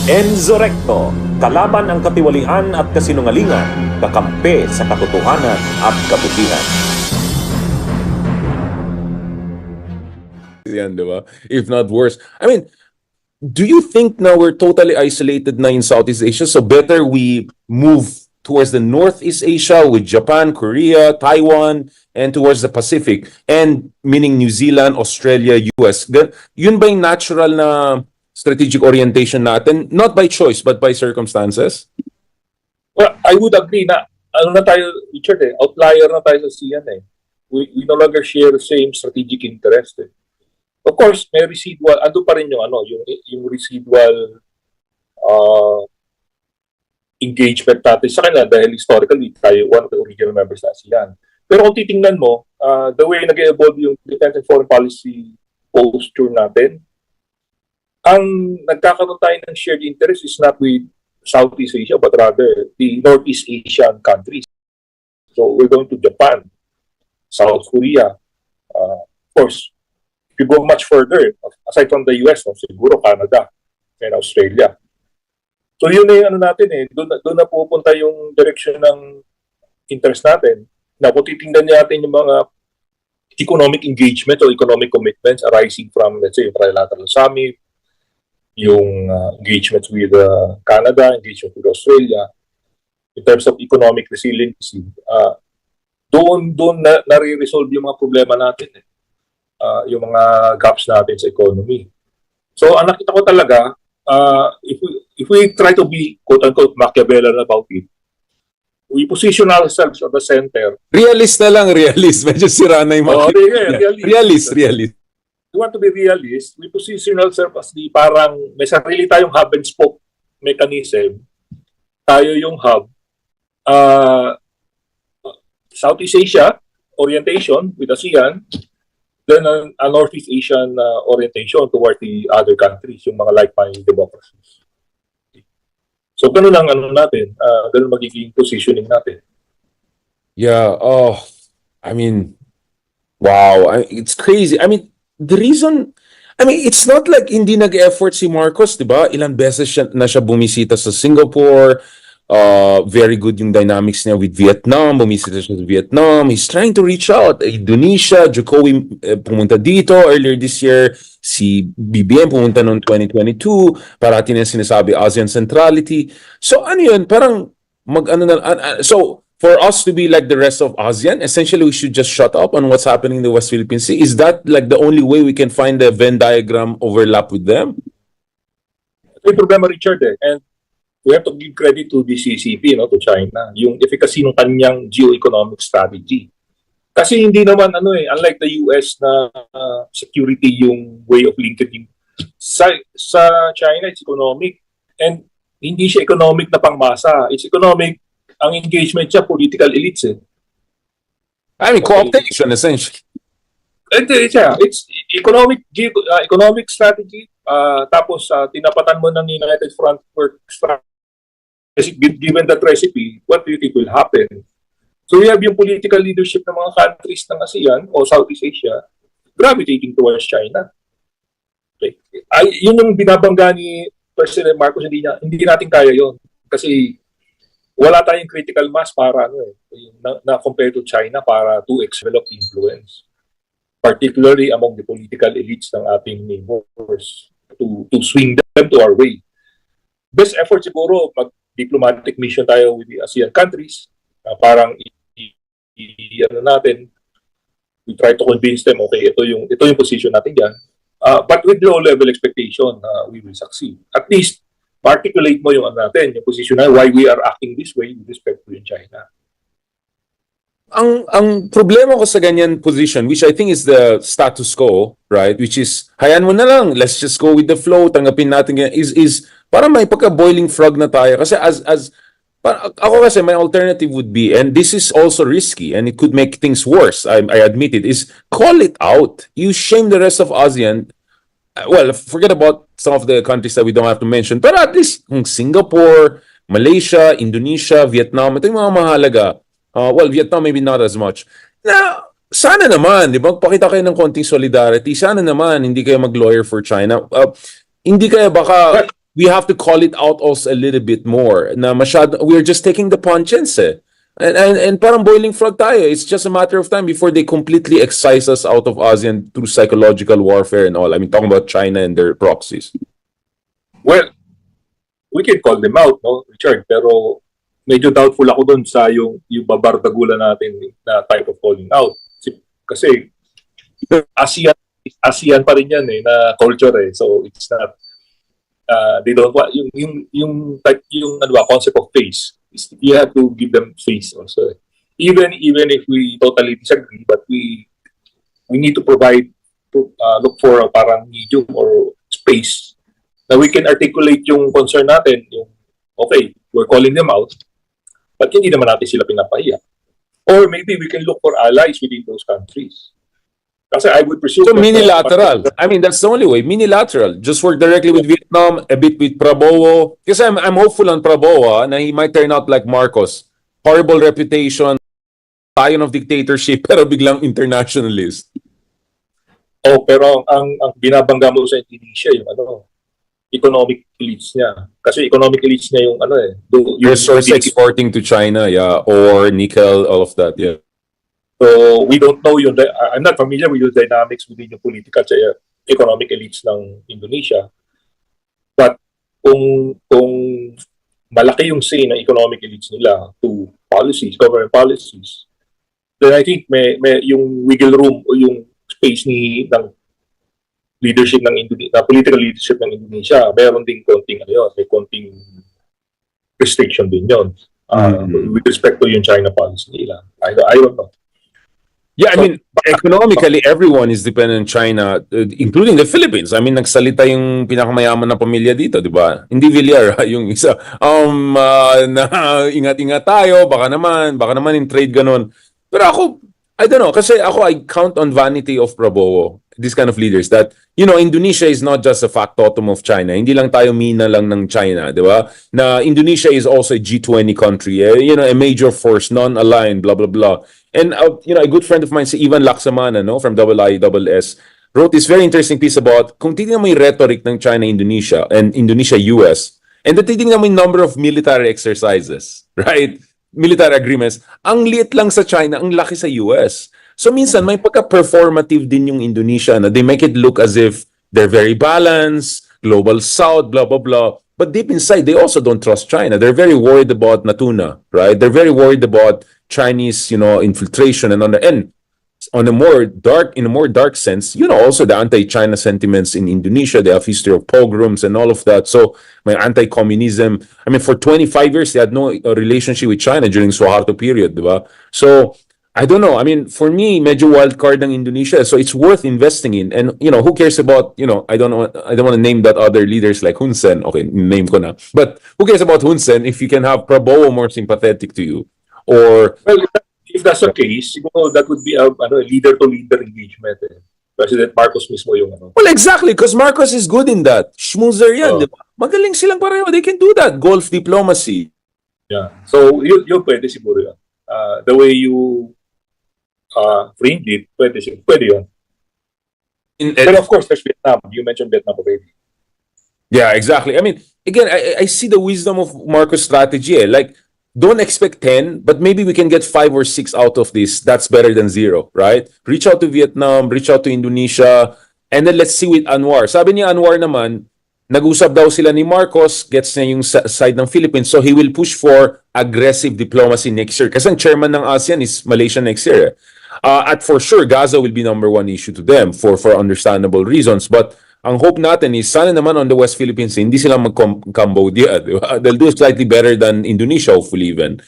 Enzo kalaban ang katiwalian at kasinungalingan, kakampi sa katotohanan at kabutihan. Yan, di ba? If not worse. I mean, do you think now we're totally isolated na in Southeast Asia? So better we move towards the Northeast Asia with Japan, Korea, Taiwan, and towards the Pacific, and meaning New Zealand, Australia, US. Yun ba yung natural na strategic orientation natin? Not by choice, but by circumstances? Well, I would agree na ano na tayo, Richard, outlier na tayo sa ASEAN eh. We no longer share the same strategic interest eh. Of course, may residual, ando pa rin yung yung residual engagement natin sa kanila dahil historically tayo one of the original members ng ASEAN. Pero kung titingnan mo, the way nag-evolve yung defense and foreign policy posture natin, ang nagkakaroon tayo ng shared interest is not with Southeast Asia but rather the Northeast Asian countries. So we're going to Japan, South Korea, of course. If you go much further, aside from the US, siguro Canada and Australia. So yun na yung natin eh, doon na pupunta yung direction ng interest natin. Na kung titingnan natin yung mga economic engagement o economic commitments arising from, let's say, yung trilateral summit, yung engagements with Canada, engagement with Australia, in terms of economic resiliency, doon nare-resolve yung mga problema natin eh. Yung mga gaps natin sa economy. So, ang nakita ko talaga, if we try to be, quote-unquote, Machiavellian about it, we position ourselves at the center. Realist na lang, realist. Medyo sira na yung realist. We want to be realist. We position ourselves as the parang, may sarili tayong hub and spoke mechanism. Tayo yung hub. Southeast Asia, orientation with ASEAN, then a Northeast Asian orientation toward the other countries, yung mga like-minded democracies. So, ganun ang natin, ganun magiging positioning natin. Yeah, I mean, wow, it's crazy. I mean, the reason, it's not like hindi nag-effort si Marcos, di ba? Ilang beses na siya bumisita sa Singapore. Very good yung dynamics niya with Vietnam. Bumisita siya sa Vietnam. He's trying to reach out. Indonesia, Jokowi pumunta dito earlier this year. Si BBM pumunta noong 2022. Parati na sinasabi ASEAN centrality. So ano yun? Parang so for us to be like the rest of ASEAN, essentially we should just shut up on what's happening in the West Philippine Sea. Is that like the only way we can find the Venn diagram overlap with them? Ito yung problema, Richard eh. And we have to give credit to the CCP, to China, yung efficacy ng kanyang geo-economic strategy. Kasi hindi naman, unlike the US na security yung way of linking. Sa China, it's economic. And hindi siya economic na pangmasa. It's economic, ang engagement siya, political elites eh. Co-optation, essentially. It's economic strategy. Tapos, tinapatan mo ng United Front Work strategy. Given that recipe, what do you think will happen? So we have yung political leadership ng mga countries ng ASEAN o Southeast Asia gravitating towards China. Okay. Yun yung binabangga ni President Marcos, hindi natin kaya yun. Kasi wala tayong critical mass para na compare to China para to develop influence. Particularly among the political elites ng ating neighbors to swing them to our way. Best effort siguro diplomatic mission tayo with the ASEAN countries. Parang natin, we try to convince them, okay, ito yung position natin diyan. But with low level expectation, we will succeed. At least articulate mo yung natin, yung position na why we are acting this way with respect to China. Ang problema ko sa ganyan position, which I think is the status quo, right? Which is, hayaan mo na lang, let's just go with the flow, tanggapin natin ganyan, is para may pagka-boiling frog na tayo. Kasi ako kasi, my alternative would be, and this is also risky, and it could make things worse, I admit it, is call it out. You shame the rest of ASEAN. Well, forget about some of the countries that we don't have to mention, pero at least Singapore, Malaysia, Indonesia, Vietnam, ito yung mga mahalaga. Well, Vietnam maybe not as much. Na sana naman, di ba? Pakita kayo ng konting solidarity. Sana naman hindi kayo mag-lawyer for China. Hindi kaya baka we have to call it out also a little bit more. Na masyado, we're just taking the punches eh. And parang boiling frog tayo. It's just a matter of time before they completely excise us out of ASEAN through psychological warfare and all. I mean, talking about China and their proxies. Well, we can call them out, no, Richard, pero medyo doubtful ako dun sa yung babardagulan natin na type of calling out. Kasi ASEAN pa rin yan eh, na culture eh. So it's not, they don't want, yung ano ba, concept of face, you have to give them face also. Even if we totally disagree, but we need to provide, look for a parang medium or space na we can articulate yung concern natin, yung, okay, we're calling them out, but hindi naman natin sila pinapahiya. Or maybe we can look for allies within those countries. Kasi I would presume... So minilateral. I mean, that's the only way. Minilateral. Just work directly with Vietnam, a bit with Prabowo. Kasi I'm hopeful on Prabowo na he might turn out like Marcos. Horrible reputation, payon of dictatorship, pero biglang internationalist. Oh, pero ang binabangga mo sa Indonesia, yung ano, economic elites niya. Kasi economic elites niya yung ano eh. Resource exporting to China, yeah. Or nickel, all of that, yeah. So, we don't know yung, I'm not familiar with the dynamics within yung political at economic elites ng Indonesia. But kung malaki yung say ng economic elites nila to policies, government policies, then I think may yung wiggle room o yung space ng leadership ng Indonesia, political leadership ng Indonesia, meron ding konting ano yun, may konting restriction din yun. With respect to yung China policy nila. I don't know. Yeah, I mean, economically, everyone is dependent on China, including the Philippines. I mean, nagsalita yung pinakamayaman na pamilya dito, di ba? Hindi Villar, yung isa, na ingat-ingat tayo, baka naman in trade ganon. Pero ako, I don't know, kasi ako, I count on vanity of Prabowo, these kind of leaders, that, you know, Indonesia is not just a factotum of China. Hindi lang tayo mina lang ng China, di ba? Na Indonesia is also a G20 country, you know, a major force, non-aligned, blah, blah, blah. And, you know, a good friend of mine, si Ivan Laksamana, no, from IISS, wrote this very interesting piece about, kung titignan mo yung rhetoric ng China-Indonesia and Indonesia-US, and titignan mo yung number of military exercises, right? Military agreements, ang liit lang sa China, ang laki sa US. So minsan, may pagka-performative din yung Indonesia na they make it look as if they're very balanced, global south, blah, blah, blah. But deep inside, they also don't trust China. They're very worried about Natuna, right? They're very worried about Chinese, you know, infiltration and on a more dark sense, you know, also the anti-China sentiments in Indonesia. They have history of pogroms and all of that. So may anti-communism. I mean, for 25 years, they had no relationship with China during Suharto period, diba? So I don't know. I mean, for me, medyo wild card ng Indonesia. So it's worth investing in. And, you know, who cares about, you know, I don't want to name that other leaders like Hun Sen. Okay, name ko na. But who cares about Hun Sen if you can have Prabowo more sympathetic to you? Or... Well, if that's the case, siguro that would be a leader-to-leader engagement. Eh. President Marcos mismo yung ano. Well, exactly, because Marcos is good in that. Schmoozer yan, di ba? Magaling silang pareho. They can do that. Golf diplomacy. Yeah. So, yun pwede siguro yun. The way you framed it, pwede yun. But of course, there's Vietnam. You mentioned Vietnam already. Yeah, exactly. I mean, again, I see the wisdom of Marcos' strategy. Eh. Like, don't expect 10, but maybe we can get 5 or 6 out of this. That's better than 0, right? Reach out to Vietnam, reach out to Indonesia, and then let's see with Anwar. Sabi ni Anwar naman, nag-usap daw sila ni Marcos, gets niya yung side ng Philippines, so he will push for aggressive diplomacy next year. Kasi ang chairman ng ASEAN is Malaysia next year. At for sure, Gaza will be number 1 issue to them for understandable reasons. But ang hope natin is sana naman on the West Philippines, hindi sila mag-Cambodia. They'll do slightly better than Indonesia, hopefully even.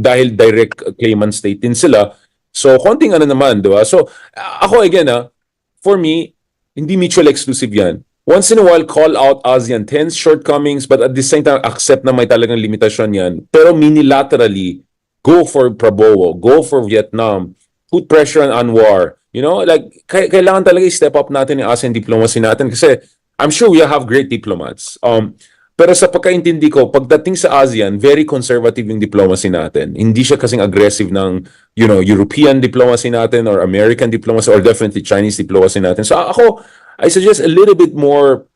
Dahil direct claimant state din sila. So, konting ano naman, di ba? So, ako again, for me, hindi mutual exclusive yan. Once in a while, call out ASEAN 10's shortcomings, but at the same time, accept na may talagang limitasyon yan. Pero minilaterally, go for Prabowo, go for Vietnam, put pressure on Anwar. You know, like, kailangan talaga i-step up natin yung ASEAN diplomacy natin kasi I'm sure we have great diplomats. Pero sa pagkaintindi ko, pagdating sa ASEAN, very conservative yung diplomacy natin. Hindi siya kasing aggressive ng, you know, European diplomacy natin or American diplomacy or definitely Chinese diplomacy natin. So ako, I suggest a little bit more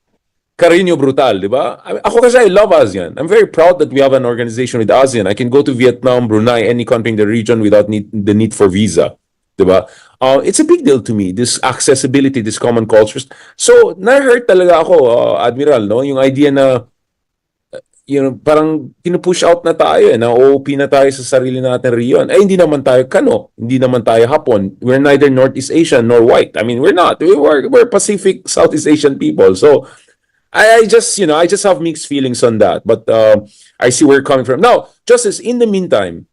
Carino Brutal, di ba? Ako kasi I love ASEAN. I'm very proud that we have an organization with ASEAN. I can go to Vietnam, Brunei, any country in the region without the need for visa. Di ba? It's a big deal to me, this accessibility, this common cultures. So, na-hurt talaga ako, Admiral, no? Yung idea na parang pinupush out na tayo, na-OOP na tayo sa sarili natin riyon. Hindi naman tayo Kano, hindi naman tayo Hapon. We're neither Northeast Asian nor white. I mean, we're not. We're Pacific, Southeast Asian people. So, I just have mixed feelings on that. But I see where you're coming from. Now, Justice, in the meantime,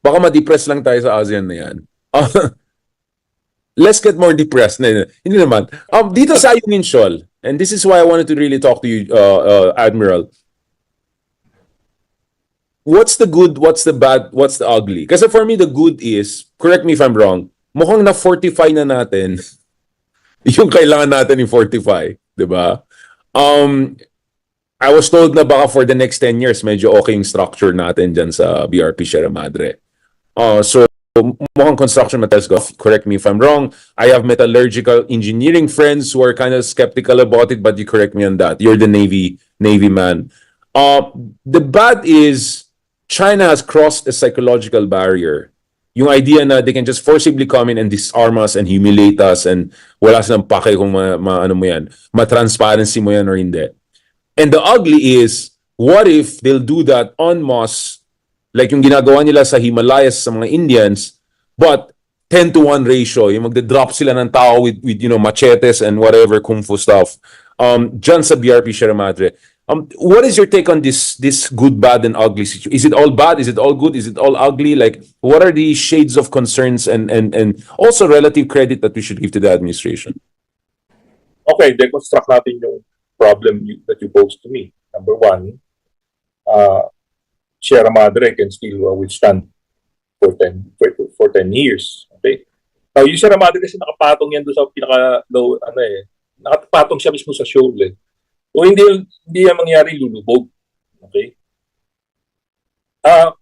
baka ma-depress lang tayo sa ASEAN na yan. Let's get more depressed. Hindi naman. Dito sa Ayungin Shoal, and this is why I wanted to really talk to you, Admiral. What's the good, what's the bad, what's the ugly? Kasi for me, the good is, correct me if I'm wrong, mukhang na-fortify na natin yung kailangan natin i-fortify. Diba? I was told na baka for the next 10 years, medyo okay yung structure natin dyan sa BRP Madre. So, mukhang construction materials go. Correct me if I'm wrong. I have metallurgical engineering friends who are kind of skeptical about it, but you correct me on that. You're the Navy man. The bad is, China has crossed a psychological barrier. Yung idea na they can just forcibly come in and disarm us and humiliate us and wala silang pake kung ano mo yan, ma-transparency mo yan or hindi. And the ugly is, what if they'll do that en masse, like yung ginagawa nila sa Himalayas sa mga Indians, but 10-to-1 ratio, yung magde-drop sila ng tao with machetes and whatever kung fu stuff. Dyan sa BRP Madre. What is your take on this good, bad, and ugly situation? Is it all bad? Is it all good? Is it all ugly? Like, what are the shades of concerns and also relative credit that we should give to the administration? Okay, deconstruct natin yung problem that you posed to me. Number one, Sierra Madre can still withstand for 10 years. Okay? Now, yung Sierra Madre kasi nakapatong yan doon sa pinaka-low, nakapatong siya mismo sa shoal O hindi yan mangyari, lulubog. Okay?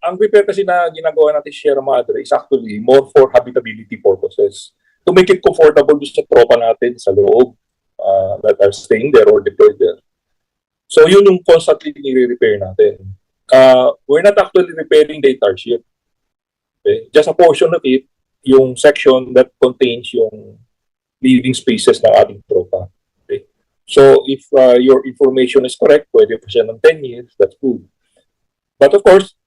Ang repair kasi na ginagawa natin sa Sierra Madre is actually more for habitability purposes. To make it comfortable sa tropa natin sa loob that are staying there or deployed there. So yun yung constantly nire-repair natin. We're not actually repairing the entire ship. Okay? Just a portion of it, yung section that contains yung living spaces ng ating tropa. So, if your information is correct, pwede pa siya ng 10 years, that's good. But of course,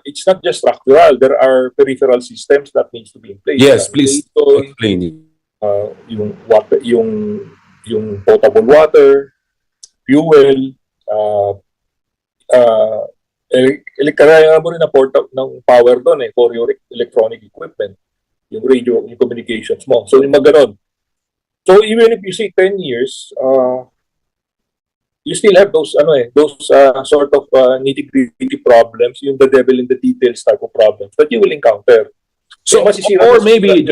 it's not just structural. There are peripheral systems that needs to be in place. Yes, please explain. Yung water, yung potable water, fuel, kaya mo rin na port ng power doon for your electronic equipment, yung radio, yung communications mo. So, yung maganon. So even if you say 10 years, you still have those sort of nitty-gritty problems, yung the devil in the details type of problems that you will encounter. So, or maybe,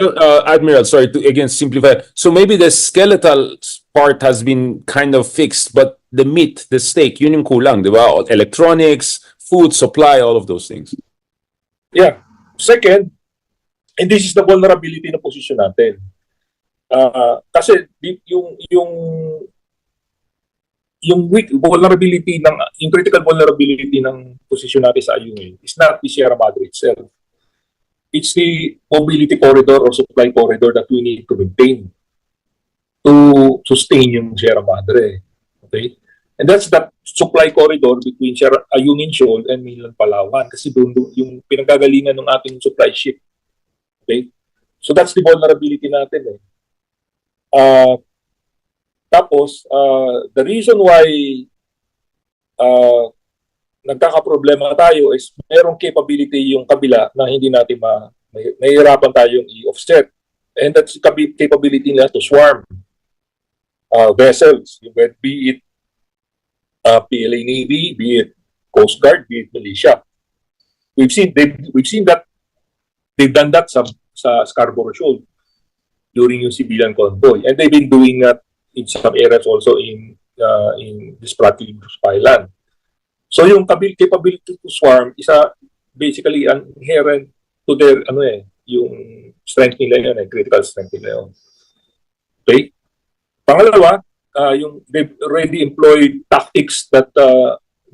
Admiral, sorry to again simplify. So maybe the skeletal part has been kind of fixed, but the meat, the steak, yun yung kulang, di ba? Electronics, food, supply, all of those things. Yeah. Second, and this is the vulnerability na posisyon natin. Kasi yung weak vulnerability yung critical vulnerability ng posisyon natin sa Ayungin is not the Sierra Madre itself. It's the mobility corridor or supply corridor that we need to maintain to sustain yung Sierra Madre. Okay? And that's that supply corridor between Ayungin Shoal and mainland Palawan kasi doon yung pinagagalingan ng ating supply ship. Okay? So that's the vulnerability natin Tapos, the reason why nagkakaproblema tayo is merong capability yung kabila na hindi natin mahihirapan tayong i-offset. And that's capability nila to swarm vessels. Be it PLA Navy, be it Coast Guard, be it militia. We've seen that they've done that sa Scarborough Shoal during yung civilian convoy. And they've been doing that in some areas also in the Spratly Island. So yung capability to swarm is basically inherent to their yung strength nila yun, critical strength nila yun. Okay? Pangalawa, they've already employed tactics that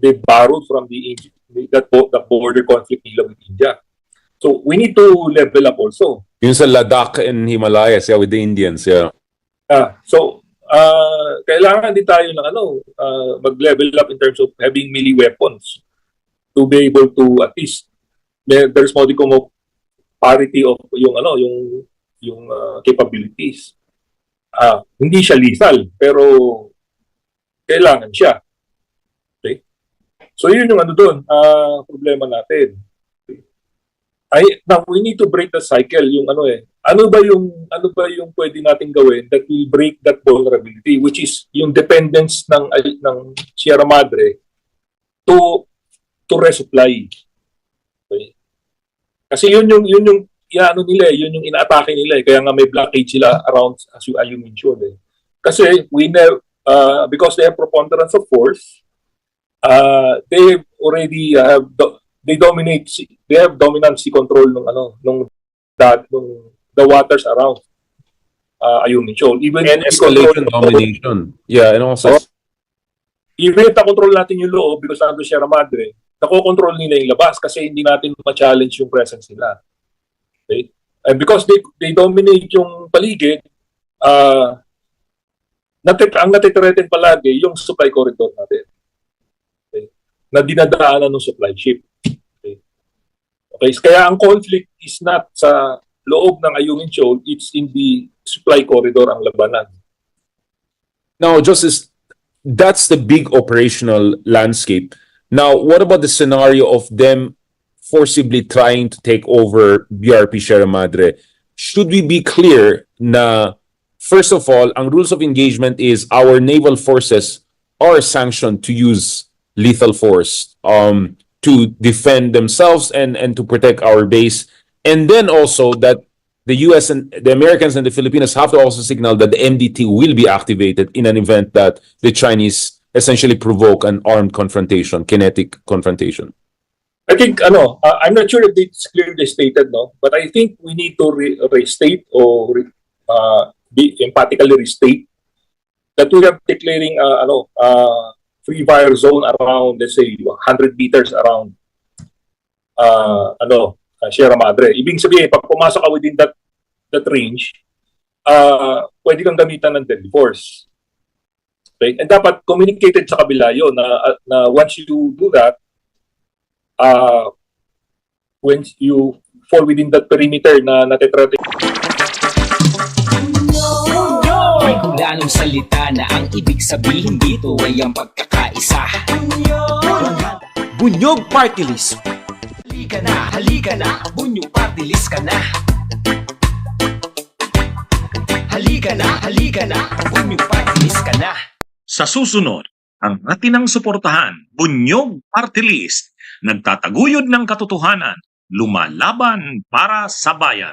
they borrowed from the border conflict nila with India. So we need to level up also. Yun sa Ladakh and Himalayas, yeah, with the Indians, yeah. Kailangan din tayo ng mag-level up in terms of having melee weapons to be able to at least there's modicum of parity of yung capabilities. Hindi siya lethal pero kailangan siya. Okay? So yun yung problema natin. Now we need to break the cycle yung ano ba yung pwede nating gawin that will break that vulnerability, which is yung dependence ng Sierra Madre to resupply. Okay? Kasi yun yung nila, yun yung inaatake nila kaya nga may blockade sila around as you mentioned. Kasi because they have preponderance of force, they already have they have dominancy control ng the waters around Ayungin Shoal. Even And escalation domination. Yeah, and also even if na-control natin yung loob because nandun Sierra Madre, nako-control nila yung labas kasi hindi natin ma-challenge yung presence nila. Okay? And because they dominate yung paligid, ang natitreaten palagi yung supply corridor natin. Okay? Na dinadaanan ng supply ship. Okay, kaya ang conflict is not sa loob ng Ayungin Shoal, it's in the supply corridor ang labanan. now, Justice, that's the big operational landscape. Now, what about the scenario of them forcibly trying to take over BRP Sierra Madre? Should we be clear na, first of all, ang rules of engagement is our naval forces are sanctioned to use lethal force to defend themselves and to protect our base. And then also that the US and the Americans and the Filipinos have to also signal that the MDT will be activated in an event that the Chinese essentially provoke an armed confrontation, kinetic confrontation. I think, I'm not sure if it's clearly stated, no? But I think we need to restate or be emphatically restate that we are declaring, free fire zone around, let's say, 100 meters around Sierra Madre. Ibig sabihin, pag pumasok ka within that range, pwede kang gamitan ng deadly force. Okay? And dapat communicated sa kabila yun na once you do that, when you fall within that perimeter na natitrate. May hulanong salita na ang ibig sabihin dito ay ang pagkakaisa. Bunyog Party List. Halika na, bunyog party list ka na. Halika na, bunyog party list ka na. Sa susunod, ang atinang suportahan, Bunyog Party List, nagtataguyod ng katotohanan, lumalaban para sa bayan.